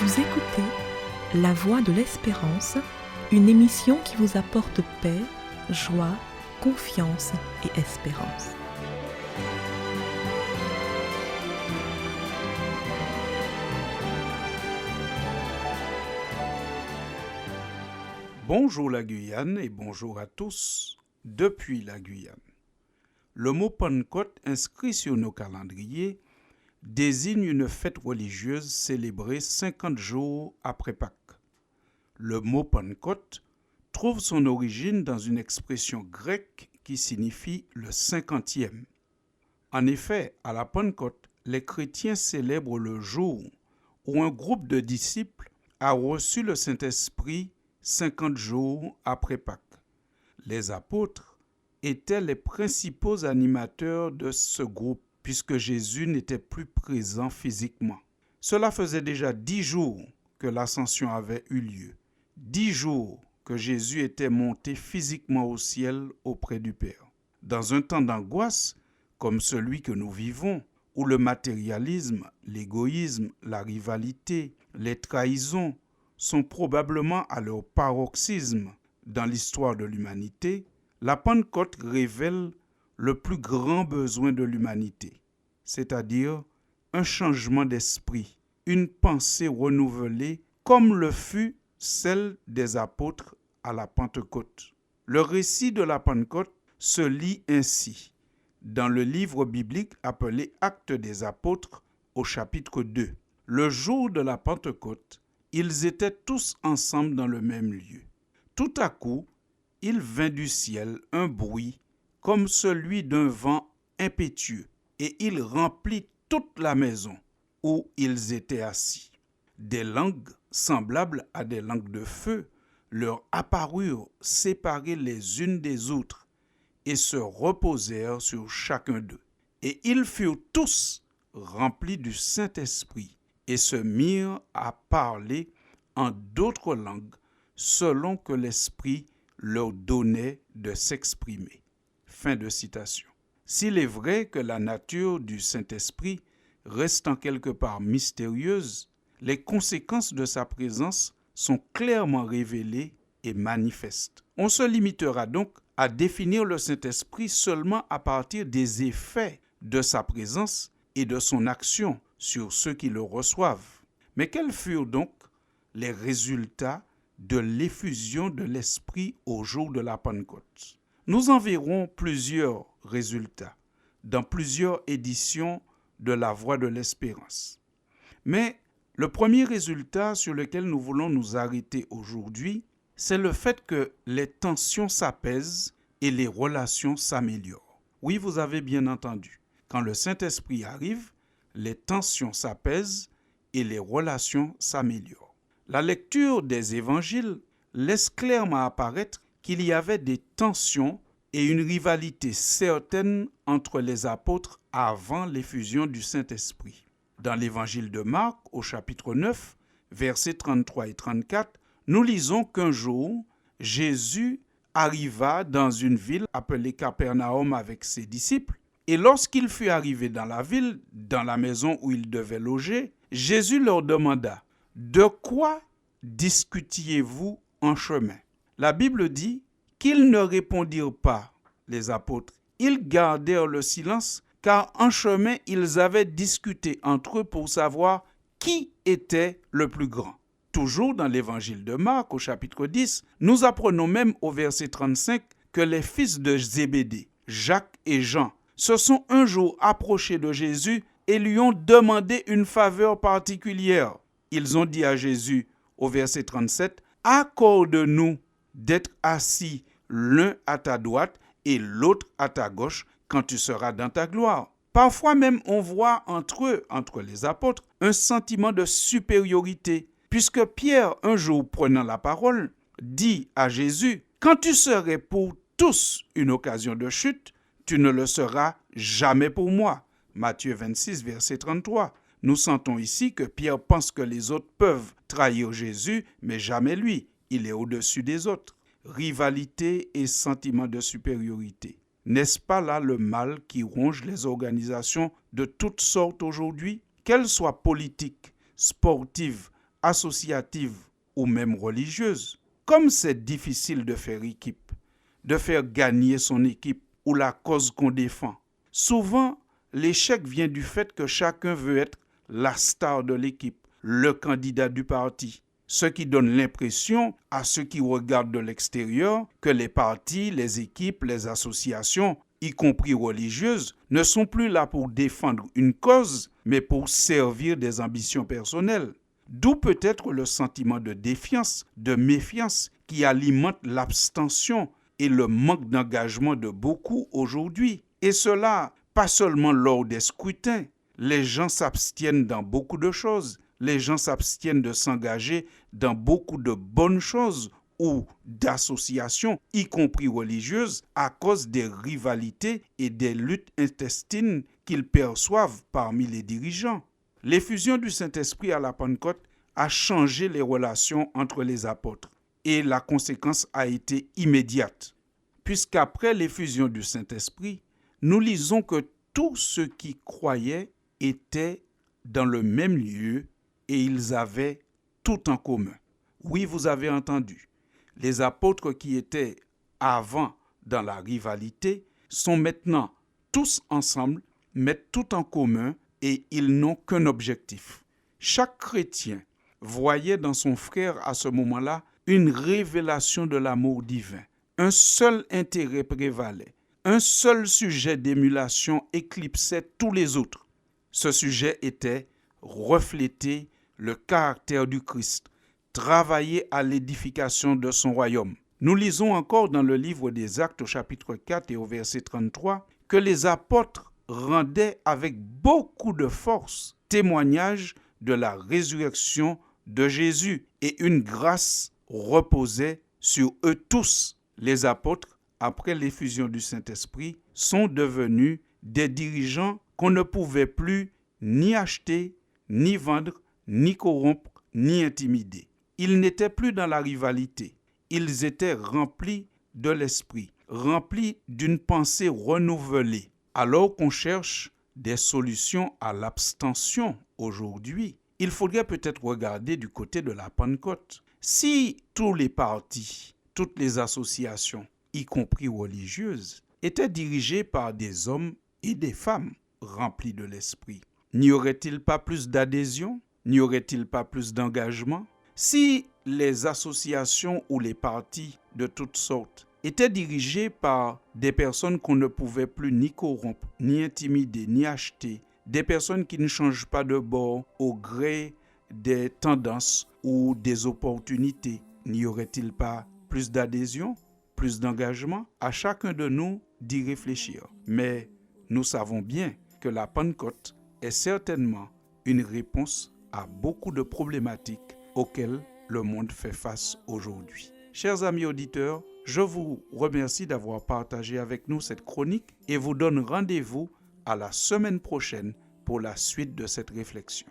Vous écoutez La Voix de l'Espérance, une émission qui vous apporte paix, joie, confiance et espérance. Bonjour la Guyane et bonjour à tous depuis la Guyane. Le mot Pentecôte inscrit sur nos calendriers désigne une fête religieuse célébrée 50 jours après Pâques. Le mot Pentecôte trouve son origine dans une expression grecque qui signifie le 50e. En effet, à la Pentecôte, les chrétiens célèbrent le jour où un groupe de disciples a reçu le Saint-Esprit 50 jours après Pâques. Les apôtres étaient les principaux animateurs de ce groupe puisque Jésus n'était plus présent physiquement. Cela faisait déjà 10 jours que l'ascension avait eu lieu, 10 jours que Jésus était monté physiquement au ciel auprès du Père. Dans un temps d'angoisse comme celui que nous vivons, où le matérialisme, l'égoïsme, la rivalité, les trahisons sont probablement à leur paroxysme dans l'histoire de l'humanité, la Pentecôte révèle le plus grand besoin de l'humanité, c'est-à-dire un changement d'esprit, une pensée renouvelée comme le fut celle des apôtres à la Pentecôte. Le récit de la Pentecôte se lit ainsi dans le livre biblique appelé Actes des Apôtres au chapitre 2. Le jour de la Pentecôte, ils étaient tous ensemble dans le même lieu. Tout à coup, il vint du ciel un bruit comme celui d'un vent impétueux, et il remplit toute la maison où ils étaient assis. Des langues semblables à des langues de feu leur apparurent séparées les unes des autres et se reposèrent sur chacun d'eux. Et ils furent tous remplis du Saint-Esprit et se mirent à parler en d'autres langues selon que l'Esprit leur donnait de s'exprimer. Fin de citation. S'il est vrai que la nature du Saint-Esprit reste en quelque part mystérieuse, les conséquences de sa présence sont clairement révélées et manifestes. On se limitera donc à définir le Saint-Esprit seulement à partir des effets de sa présence et de son action sur ceux qui le reçoivent. Mais quels furent donc les résultats de l'effusion de l'Esprit au jour de la Pentecôte? Nous en verrons plusieurs résultats dans plusieurs éditions de La Voix de l'Espérance. Mais le premier résultat sur lequel nous voulons nous arrêter aujourd'hui, c'est le fait que les tensions s'apaisent et les relations s'améliorent. Oui, vous avez bien entendu. Quand le Saint-Esprit arrive, les tensions s'apaisent et les relations s'améliorent. La lecture des évangiles laisse clairement apparaître qu'il y avait des tensions et une rivalité certaine entre les apôtres avant l'effusion du Saint-Esprit. Dans l'évangile de Marc, au chapitre 9, versets 33 et 34, nous lisons qu'un jour, Jésus arriva dans une ville appelée Capernaum avec ses disciples, et lorsqu'il fut arrivé dans la ville, dans la maison où il devait loger, Jésus leur demanda « De quoi discutiez-vous en chemin ?» La Bible dit qu'ils ne répondirent pas, les apôtres. Ils gardèrent le silence, car en chemin, ils avaient discuté entre eux pour savoir qui était le plus grand. Toujours dans l'évangile de Marc, au chapitre 10, nous apprenons même au verset 35 que les fils de Zébédée, Jacques et Jean, se sont un jour approchés de Jésus et lui ont demandé une faveur particulière. Ils ont dit à Jésus, au verset 37, « Accorde-nous d'être assis l'un à ta droite et l'autre à ta gauche quand tu seras dans ta gloire. » Parfois même, on voit entre eux, entre les apôtres, un sentiment de supériorité, puisque Pierre, un jour prenant la parole, dit à Jésus, « Quand tu serais pour tous une occasion de chute, tu ne le seras jamais pour moi. » Matthieu 26, verset 33. Nous sentons ici que Pierre pense que les autres peuvent trahir Jésus, mais jamais lui. Il est au-dessus des autres. Rivalité et sentiment de supériorité. N'est-ce pas là le mal qui ronge les organisations de toutes sortes aujourd'hui, qu'elles soient politiques, sportives, associatives ou même religieuses. Comme c'est difficile de faire équipe, de faire gagner son équipe ou la cause qu'on défend, souvent l'échec vient du fait que chacun veut être la star de l'équipe, le candidat du parti, ce qui donne l'impression à ceux qui regardent de l'extérieur que les partis, les équipes, les associations, y compris religieuses, ne sont plus là pour défendre une cause, mais pour servir des ambitions personnelles. D'où peut-être le sentiment de défiance, de méfiance qui alimente l'abstention et le manque d'engagement de beaucoup aujourd'hui. Et cela, pas seulement lors des scrutins. Les gens s'abstiennent dans beaucoup de choses. Les gens s'abstiennent de s'engager dans beaucoup de bonnes choses ou d'associations, y compris religieuses, à cause des rivalités et des luttes intestines qu'ils perçoivent parmi les dirigeants. L'effusion du Saint-Esprit à la Pentecôte a changé les relations entre les apôtres et la conséquence a été immédiate. Puisqu'après l'effusion du Saint-Esprit, nous lisons que tous ceux qui croyaient étaient dans le même lieu et ils avaient tout en commun. Oui, vous avez entendu. Les apôtres qui étaient avant dans la rivalité sont maintenant tous ensemble, mettent tout en commun et ils n'ont qu'un objectif. Chaque chrétien voyait dans son frère à ce moment-là une révélation de l'amour divin. Un seul intérêt prévalait. Un seul sujet d'émulation éclipsait tous les autres. Ce sujet était refléter le caractère du Christ, travailler à l'édification de son royaume. Nous lisons encore dans le livre des Actes au chapitre 4 et au verset 33 que les apôtres rendaient avec beaucoup de force témoignage de la résurrection de Jésus et une grâce reposait sur eux tous. Les apôtres, après l'effusion du Saint-Esprit, sont devenus des dirigeants qu'on ne pouvait plus ni acheter, ni vendre, ni corrompre, ni intimider. Ils n'étaient plus dans la rivalité. Ils étaient remplis de l'esprit, remplis d'une pensée renouvelée. Alors qu'on cherche des solutions à l'abstention aujourd'hui, il faudrait peut-être regarder du côté de la Pentecôte. Si tous les partis, toutes les associations, y compris religieuses, étaient dirigés par des hommes et des femmes remplis de l'esprit, n'y aurait-il pas plus d'adhésion? N'y aurait-il pas plus d'engagement? Si les associations ou les partis de toutes sortes étaient dirigés par des personnes qu'on ne pouvait plus ni corrompre, ni intimider, ni acheter, des personnes qui ne changent pas de bord au gré des tendances ou des opportunités, n'y aurait-il pas plus d'adhésion, plus d'engagement? À chacun de nous d'y réfléchir. Mais nous savons bien que la Pentecôte est certainement une réponse à beaucoup de problématiques auxquelles le monde fait face aujourd'hui. Chers amis auditeurs, je vous remercie d'avoir partagé avec nous cette chronique et vous donne rendez-vous à la semaine prochaine pour la suite de cette réflexion.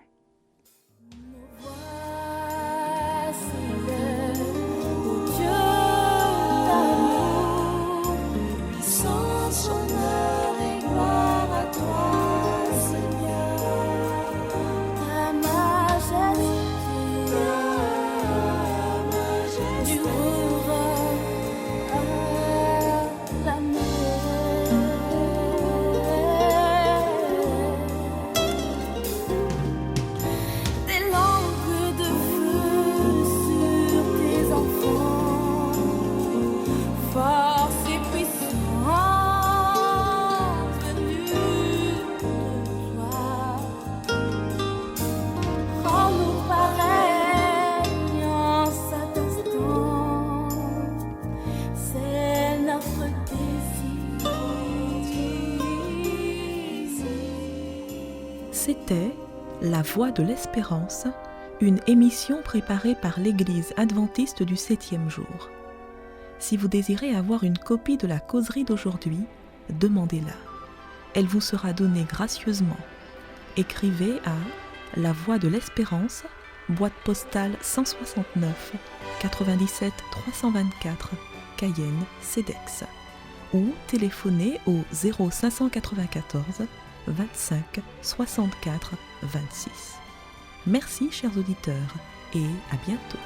C'était La Voix de l'Espérance, une émission préparée par l'Église adventiste du 7e jour. Si vous désirez avoir une copie de la causerie d'aujourd'hui, demandez-la. Elle vous sera donnée gracieusement. Écrivez à La Voix de l'Espérance, boîte postale 169 97 324, Cayenne, CEDEX, ou téléphonez au 0594 25 64 26. Merci chers auditeurs et à bientôt.